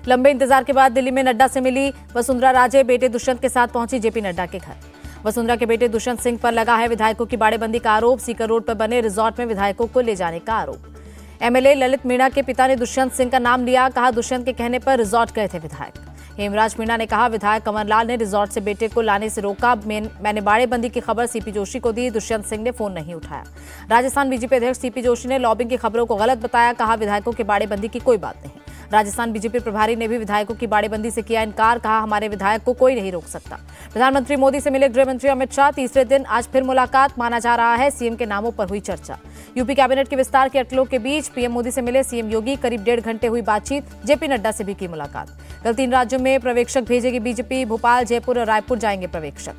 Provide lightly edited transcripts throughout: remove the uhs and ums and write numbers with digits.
लंबे इंतजार के बाद दिल्ली में नड्डा से मिली वसुंधरा राजे, बेटे दुष्यंत के साथ पहुंची जेपी नड्डा के घर। वसुंधरा के बेटे दुष्यंत सिंह पर लगा है विधायकों की बाड़ेबंदी का आरोप। सीकर रोड पर बने रिजॉर्ट में विधायकों को ले जाने का आरोप। एमएलए ललित मीणा के पिता ने दुष्यंत सिंह का नाम लिया, कहा दुष्यंत के कहने पर रिजॉर्ट गए थे विधायक। हेमराज मीणा ने कहा विधायक कमरलाल ने रिजॉर्ट से बेटे को लाने से रोका। मैंने बाड़ेबंदी की खबर सीपी जोशी को दी, दुष्यंत सिंह ने फोन नहीं उठाया। राजस्थान बीजेपी अध्यक्ष सीपी जोशी ने लॉबिंग की खबरों को गलत बताया, कहा विधायकों की बाड़ेबंदी की कोई बात नहीं। राजस्थान बीजेपी प्रभारी ने भी विधायकों की बाड़ेबंदी से किया इनकार, कहा हमारे विधायक को कोई नहीं रोक सकता। प्रधानमंत्री मोदी से मिले गृह मंत्री अमित शाह, तीसरे दिन आज फिर मुलाकात, माना जा रहा है सीएम के नामों पर हुई चर्चा। यूपी कैबिनेट के विस्तार के अटकलों के बीच पीएम मोदी से मिले सीएम योगी, करीब 1.5 घंटे हुई बातचीत। जेपी नड्डा से भी की मुलाकात। कल 3 राज्यों में पर्यवेक्षक भेजेगी बीजेपी, भोपाल, जयपुर और रायपुर जाएंगे पर्यवेक्षक।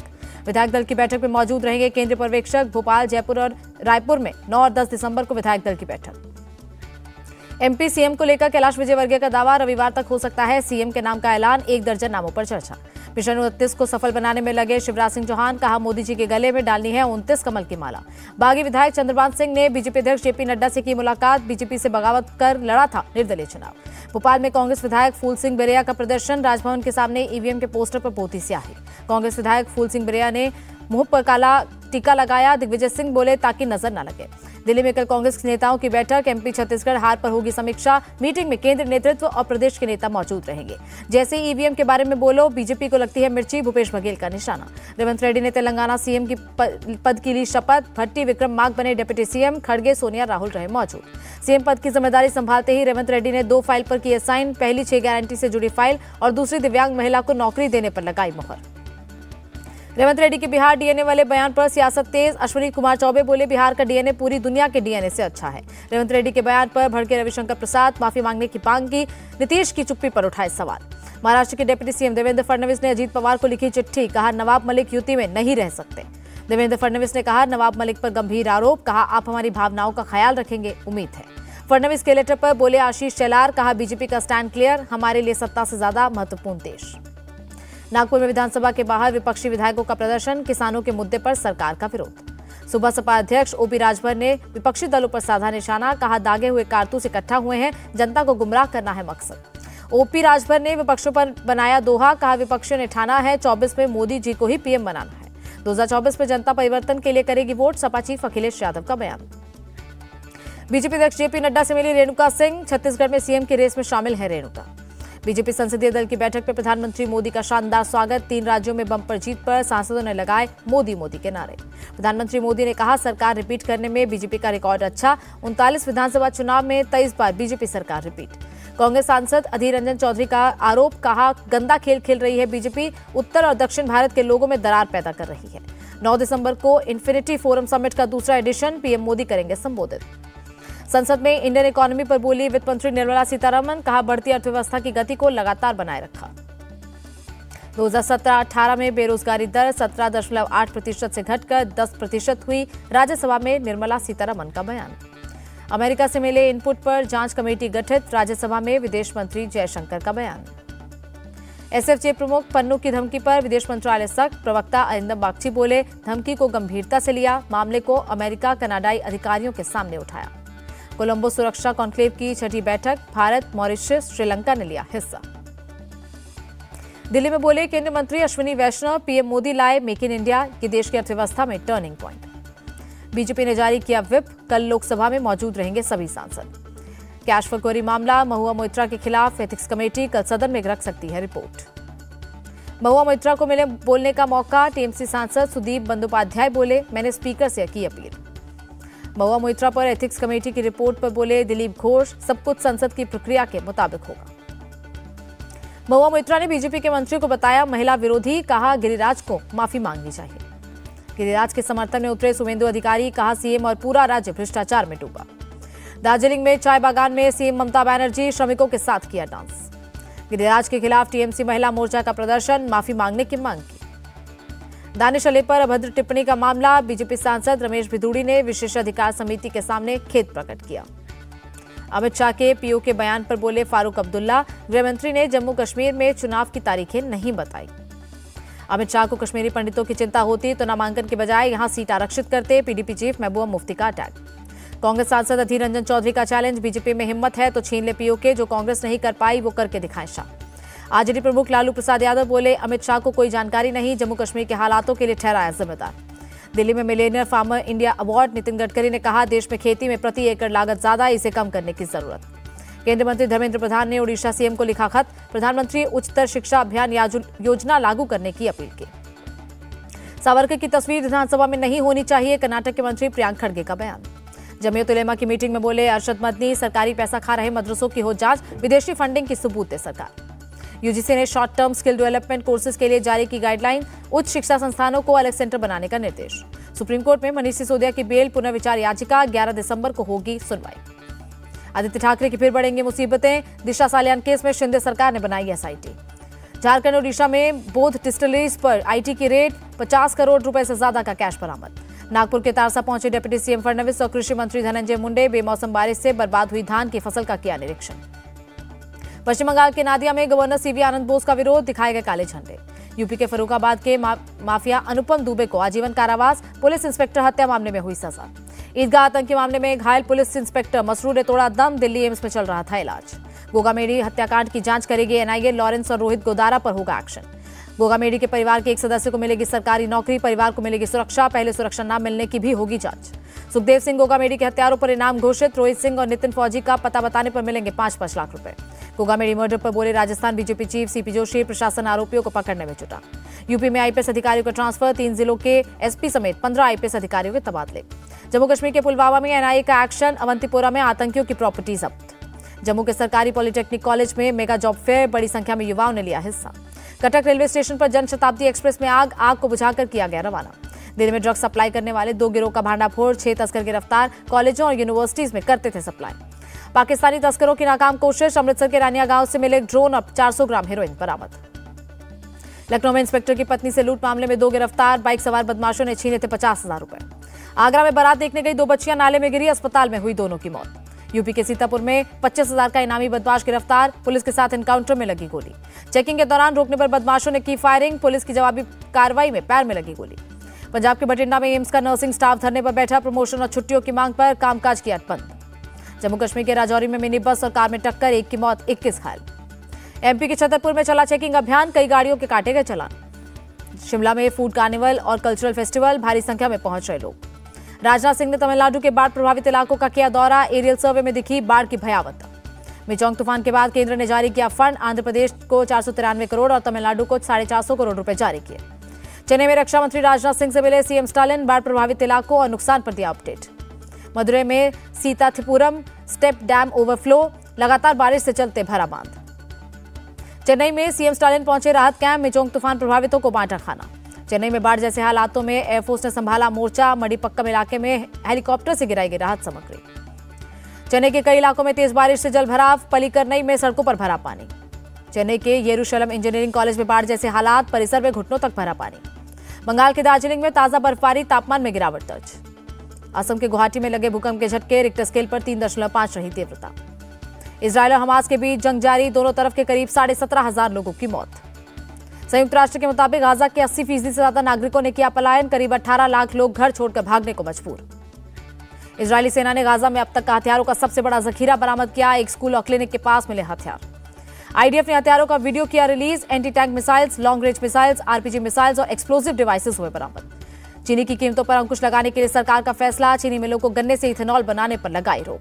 विधायक दल की बैठक में मौजूद रहेंगे केंद्रीय पर्यवेक्षक। भोपाल, जयपुर और रायपुर में 9 और 10 दिसंबर को विधायक दल की बैठक। एमपी सीएम को लेकर कैलाश विजयवर्गीय का दावा, रविवार तक हो सकता है सीएम के नाम का ऐलान, 1 दर्जन नामों पर चर्चा। मिशन 29 को सफल बनाने में लगे शिवराज सिंह चौहान, कहा मोदी जी के गले में डालनी है 29 कमल की माला। बागी विधायक चंद्रभान सिंह ने बीजेपी अध्यक्ष जेपी नड्डा से की मुलाकात, बीजेपी से बगावत कर लड़ा था निर्दलीय चुनाव। भोपाल में कांग्रेस विधायक फूल सिंह बेरिया का प्रदर्शन, राजभवन के सामने ईवीएम के पोस्टर पर पोती स्याही। कांग्रेस विधायक फूल सिंह बेरिया ने मुंह पर काला टीका लगाया, दिग्विजय सिंह बोले ताकि नजर न लगे। दिल्ली में कल कांग्रेस के नेताओं की बैठक, एमपी छत्तीसगढ़ हार पर होगी समीक्षा। मीटिंग में केंद्रीय नेतृत्व और प्रदेश के नेता मौजूद रहेंगे। जैसे ईवीएम के बारे में बोलो, बीजेपी को लगती है मिर्ची, भूपेश बघेल का निशाना। रेवंत रेड्डी ने तेलंगाना सीएम की पद की ली शपथ, भट्टी विक्रम माग बने डिप्टी सीएम, खड़गे सोनिया राहुल रहे मौजूद। सीएम पद की जिम्मेदारी संभालते ही रेवंत रेड्डी ने 2 फाइल पर किए साइन, पहली 6 गारंटी से जुड़ी फाइल और दूसरी दिव्यांग महिला को नौकरी देने पर लगाई मोहर। रेवंत रेड्डी के बिहार डीएनए वाले बयान पर सियासत तेज, अश्विनी कुमार चौबे बोले बिहार का डीएनए पूरी दुनिया के डीएनए से अच्छा है। रेवंत रेड्डी के बयान पर भड़के रविशंकर प्रसाद, माफी मांगने की मांग की, नीतीश की चुप्पी पर उठाए सवाल। महाराष्ट्र के डिप्टी सीएम देवेंद्र फडणवीस ने अजीत पवार को लिखी चिट्ठी, कहा नवाब मलिक युति में नहीं रह सकते। देवेंद्र फडणवीस ने कहा नवाब मलिक पर गंभीर आरोप, कहा आप हमारी भावनाओं का ख्याल रखेंगे, उम्मीद है। फडणवीस के लेटर पर बोले आशीष शेलार, कहा बीजेपी का स्टैंड क्लियर, हमारे लिए सत्ता से ज्यादा महत्वपूर्ण देश। नागपुर में विधानसभा के बाहर विपक्षी विधायकों का प्रदर्शन, किसानों के मुद्दे पर सरकार का विरोध। सुबह सपा अध्यक्ष ओपी राजभर ने विपक्षी दलों पर साधा निशाना, कहा दागे हुए कारतूस इकट्ठा हुए हैं, जनता को गुमराह करना है मकसद। ओपी राजभर ने विपक्षों पर बनाया दोहा, कहा विपक्षियों ने ठाना है 24 में मोदी जी को ही पीएम बनाना है। 2024 में जनता परिवर्तन के लिए करेगी वोट, सपा चीफ अखिलेश यादव का बयान। बीजेपी अध्यक्ष जेपी नड्डा से मिली रेणुका सिंह, छत्तीसगढ़ में सीएम की रेस में शामिल है रेणुका। बीजेपी संसदीय दल की बैठक में प्रधानमंत्री मोदी का शानदार स्वागत, 3 राज्यों में बम्पर जीत पर सांसदों ने लगाए मोदी मोदी के नारे। प्रधानमंत्री मोदी ने कहा सरकार रिपीट करने में बीजेपी का रिकॉर्ड अच्छा, 39 विधानसभा चुनाव में 23 बार बीजेपी सरकार रिपीट। कांग्रेस सांसद अधीर रंजन चौधरी का आरोप, कहा गंदा खेल खेल रही है बीजेपी, उत्तर और दक्षिण भारत के लोगों में दरार पैदा कर रही है। 9 दिसंबर को इन्फिनिटी फोरम समिट का दूसरा एडिशन, पीएम मोदी करेंगे संबोधित। संसद में इंडियन इकोनॉमी पर बोली वित्त मंत्री निर्मला सीतारमण, कहा बढ़ती अर्थव्यवस्था की गति को लगातार बनाए रखा। 2017-18 में बेरोजगारी दर 17.8% से घटकर 10% हुई, राज्यसभा में निर्मला सीतारमण का बयान। अमेरिका से मिले इनपुट पर जांच कमेटी गठित, राज्यसभा में विदेश मंत्री जयशंकर का बयान। एसएफजे प्रमुख पन्नू की धमकी पर विदेश मंत्रालय सख्त, प्रवक्ता अरिंदम बागची बोले धमकी को गंभीरता से लिया, मामले को अमेरिका कनाडाई अधिकारियों के सामने उठाया। कोलंबो सुरक्षा कॉन्क्लेव की 6ठी बैठक, भारत, मॉरिशस, श्रीलंका ने लिया हिस्सा। दिल्ली में बोले केंद्रीय मंत्री अश्विनी वैष्णव, पीएम मोदी लाए मेक इन इंडिया, की देश की अर्थव्यवस्था में टर्निंग पॉइंट। बीजेपी ने जारी किया व्हिप, कल लोकसभा में मौजूद रहेंगे सभी सांसद। कैश फॉर क्वेरी मामला, महुआ मोइत्रा के खिलाफ एथिक्स कमेटी कल सदन में रख सकती है रिपोर्ट। महुआ मोइत्रा को मिले बोलने का मौका, टीएमसी सांसद सुदीप बंदोपाध्याय बोले मैंने स्पीकर से की अपील। महुआ मोइत्रा पर एथिक्स कमेटी की रिपोर्ट पर बोले दिलीप घोष, सब कुछ संसद की प्रक्रिया के मुताबिक होगा। महुआ मोइत्रा ने बीजेपी के मंत्री को बताया महिला विरोधी, कहा गिरिराज को माफी मांगनी चाहिए। गिरिराज के समर्थन में उतरे शुभेंदु अधिकारी, कहा सीएम और पूरा राज्य भ्रष्टाचार में डूबा। दार्जिलिंग में चाय बागान में सीएम ममता बनर्जी श्रमिकों के साथ किया डांस। गिरिराज के खिलाफ टीएमसी महिला मोर्चा का प्रदर्शन, माफी मांगने की मांग की। दानिश अली पर अभद्र टिप्पणी का मामला, बीजेपी सांसद रमेश भिदुड़ी ने विशेषाधिकार समिति के सामने खेद प्रकट किया। अमित शाह के पीओ के बयान पर बोले फारूक अब्दुल्ला, गृहमंत्री ने जम्मू कश्मीर में चुनाव की तारीखें नहीं बताई। अमित शाह को कश्मीरी पंडितों की चिंता होती तो नामांकन के बजाय यहां सीट आरक्षित करते, पीडीपी चीफ महबूबा मुफ्ती का अटैक। कांग्रेस सांसद अधीर रंजन चौधरी का चैलेंज, बीजेपी में हिम्मत है तो छीन ले पीओके, जो कांग्रेस नहीं कर पाई वो करके दिखाएं शाह। आरजेडी प्रमुख लालू प्रसाद यादव बोले, अमित शाह को कोई जानकारी नहीं, जम्मू कश्मीर के हालातों के लिए ठहराया जिम्मेदार। दिल्ली में Millionaire farmer India award, Nitin Gadkari ने कहा, देश में खेती में प्रति एकड़ लागत ज्यादा, इसे कम करने की जरूरत। केंद्रीय मंत्री धर्मेंद्र प्रधान ने ओडिशा सीएम को लिखा खत, प्रधानमंत्री उच्चतर शिक्षा अभियान योजना लागू करने की अपील की। सावरकर की तस्वीर विधानसभा में नहीं होनी चाहिए, कर्नाटक के मंत्री प्रियांक खड़गे का बयान। जमीयत उलेमा की मीटिंग में बोले अरशद मदनी, सरकारी पैसा खा रहे मदरसों की हो जांच, विदेशी फंडिंग की सबूत दे सरकार। यूजीसी ने short term skill development courses के लिए जारी की गाइडलाइन, उच्च शिक्षा संस्थानों को अलग सेंटर बनाने का निर्देश। सुप्रीम कोर्ट में मनीष सिसोदिया की बेल पुनर्विचार याचिका, 11 दिसंबर को होगी सुनवाई। आदित्य ठाकरे की फिर बढ़ेंगी मुसीबतें, दिशा सालियान केस में शिंदे सरकार ने बनाई एसआईटी। झारखंड ओडिशा में बोध डिस्टिलरीज पर आईटी की रेड, 50 करोड़ रुपए से ज्यादा का कैश बरामद। नागपुर के तारसा पहुंचे डिप्टी सीएम फडणवीस और कृषि मंत्री धनंजय मुंडे, बेमौसम बारिश से बर्बाद हुई धान की फसल का किया निरीक्षण। पश्चिम बंगाल के नादिया में गवर्नर सीवी आनंद बोस का विरोध, दिखाए गए काले झंडे। यूपी के फर्रुखाबाद के माफिया अनुपम दुबे को आजीवन कारावास, पुलिस इंस्पेक्टर हत्या मामले में हुई सजा। ईदगाह आतंकी मामले में घायल पुलिस इंस्पेक्टर मसरूर ने तोड़ा दम, दिल्ली एम्स में चल रहा था इलाज। गोगामेडी हत्याकांड की जांच करेगी एनआईए, लॉरेंस और रोहित गोदारा पर होगा एक्शन। गोगामेडी के परिवार के एक सदस्य को मिलेगी सरकारी नौकरी, परिवार को मिलेगी सुरक्षा, पहले सुरक्षा न मिलने की भी होगी जांच। सुखदेव सिंह गोगामेडी के हत्यारों पर इनाम घोषित, रोहित सिंह और नितिन फौजी का पता बताने पर मिलेंगे 5-5 लाख रुपए। गोगामेडी मर्डर पर बोले Rajasthan BJP chief CP Joshi, प्रशासन आरोपियों को पकड़ने में जुटा। यूपी में आईपीएस अधिकारियों का ट्रांसफर, 3 जिलों के एसपी समेत 15 आईपीएस अधिकारियों के तबादले। जम्मू कश्मीर के पुलवामा में एनआईए का एक्शन, अवंतीपोरा में आतंकियों की प्रॉपर्टी जब्त। जम्मू के सरकारी पॉलिटेक्निक कॉलेज में मेगा जॉब फेयर, बड़ी संख्या में युवाओं ने लिया हिस्सा। कटक रेलवे स्टेशन पर जनशताब्दी एक्सप्रेस में आग को बुझाकर किया गया रवाना। दिल्ली में ड्रग्स सप्लाई करने वाले 2 गिरोह का भांडाफोड़, 6 तस्कर गिरफ्तार, कॉलेजों और यूनिवर्सिटीज में करते थे सप्लाई। पाकिस्तानी तस्करों की नाकाम कोशिश, अमृतसर के रानिया गांव से मिले ड्रोन और 400 ग्राम हेरोइन बरामद। लखनऊ में इंस्पेक्टर की पत्नी से लूट मामले में 2 गिरफ्तार, बाइक सवार बदमाशों ने छीने थे 50,000 रुपए। आगरा में बारात देखने गई 2 बच्चियां नाले में गिरी, अस्पताल में हुई दोनों की मौत। यूपी के सीतापुर में 25,000 का इनामी बदमाश गिरफ्तार, पुलिस के साथ एनकाउंटर में लगी गोली। चेकिंग के दौरान रोकने पर बदमाशों ने की फायरिंग, पुलिस की जवाबी कार्रवाई में पैर में लगी गोली। पंजाब के बठिंडा में एम्स का नर्सिंग स्टाफ धरने पर बैठा, प्रमोशन और छुट्टियों की मांग पर कामकाज किया बंद। जम्मू कश्मीर के राजौरी में मिनी बस और कार में टक्कर, 1 की मौत, 21 घायल। एमपी के छतरपुर में चला चेकिंग अभियान, कई गाड़ियों के काटे गए चालान। शिमला में फूड कार्निवल और कल्चरल फेस्टिवल, भारी संख्या में पहुंच रहे लोग। राजनाथ सिंह ने तमिलनाडु के बाढ़ प्रभावित इलाकों का किया दौरा, एरियल सर्वे में दिखी बाढ़ की भयावहता। मिचोंग तूफान के बाद केंद्र ने जारी किया फंड, आंध्र प्रदेश को 493 करोड़ और तमिलनाडु को 450 करोड़ रुपए जारी किए। चेन्नई में रक्षा मंत्री राजनाथ सिंह से मिले सीएम स्टालिन, बाढ़ प्रभावित इलाकों और नुकसान पर दिया अपडेट। मदुरई में सीताथिपुरम स्टेप डैम ओवरफ्लो, लगातार बारिश से चलते भरा बांध। चेन्नई में सीएम स्टालिन पहुंचे राहत कैंप, मिचोंग तूफान प्रभावितों को बांटा खाना। चेन्नई में बाढ़ जैसे हालातों में एयरफोर्स ने संभाला मोर्चा, मडीपक्कम इलाके में हेलीकॉप्टर से गिराई गई राहत सामग्री। चेन्नई के कई इलाकों में तेज बारिश से जल भराव, पलीकरनई में सड़कों पर भरा पानी। चेन्नई के येरूशलम इंजीनियरिंग कॉलेज में बाढ़ जैसे हालात, परिसर में घुटनों तक भरा पानी। बंगाल के दार्जिलिंग में ताजा बर्फबारी, तापमान में गिरावट दर्ज। असम के गुवाहाटी में लगे भूकंप के झटके, रिक्टर स्केल पर 3.5 रही तीव्रता। इजरायल और हमास के बीच जंग जारी, दोनों तरफ के करीब 17,500 लोगों की मौत। संयुक्त राष्ट्र के मुताबिक गाजा के 80% से ज्यादा नागरिकों ने किया पलायन, करीब 18 लाख लोग घर छोड़कर भागने को मजबूर। इजरायली सेना ने गाजा में अब तक का हथियारों का सबसे बड़ा जखीरा बरामद किया, एक स्कूल और क्लिनिक के पास मिले हथियार। आईडीएफ ने हथियारों का वीडियो किया release, anti tank missiles, long range missiles, RPG missiles और एक्सप्लोसिव डिवाइसेस हुए बरामद। चीनी की कीमतों पर अंकुश लगाने के लिए सरकार का फैसला, चीनी मिलों को गन्ने से इथेनॉल बनाने पर लगाई रोक।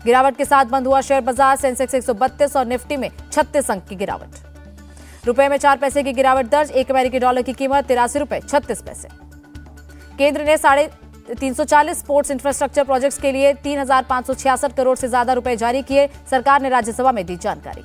गिरावट के साथ बंद हुआ शेयर बाजार, सेंसेक्स 132 और निफ्टी में 36 अंक की गिरावट। रुपए में 4 पैसे की गिरावट दर्ज, 1 अमेरिकी डॉलर की कीमत 83 रुपए 36 पैसे। केंद्र ने 340 स्पोर्ट्स इंफ्रास्ट्रक्चर प्रोजेक्ट्स के लिए 3,566 करोड़ से ज्यादा रुपए जारी किए, सरकार ने राज्यसभा में दी जानकारी।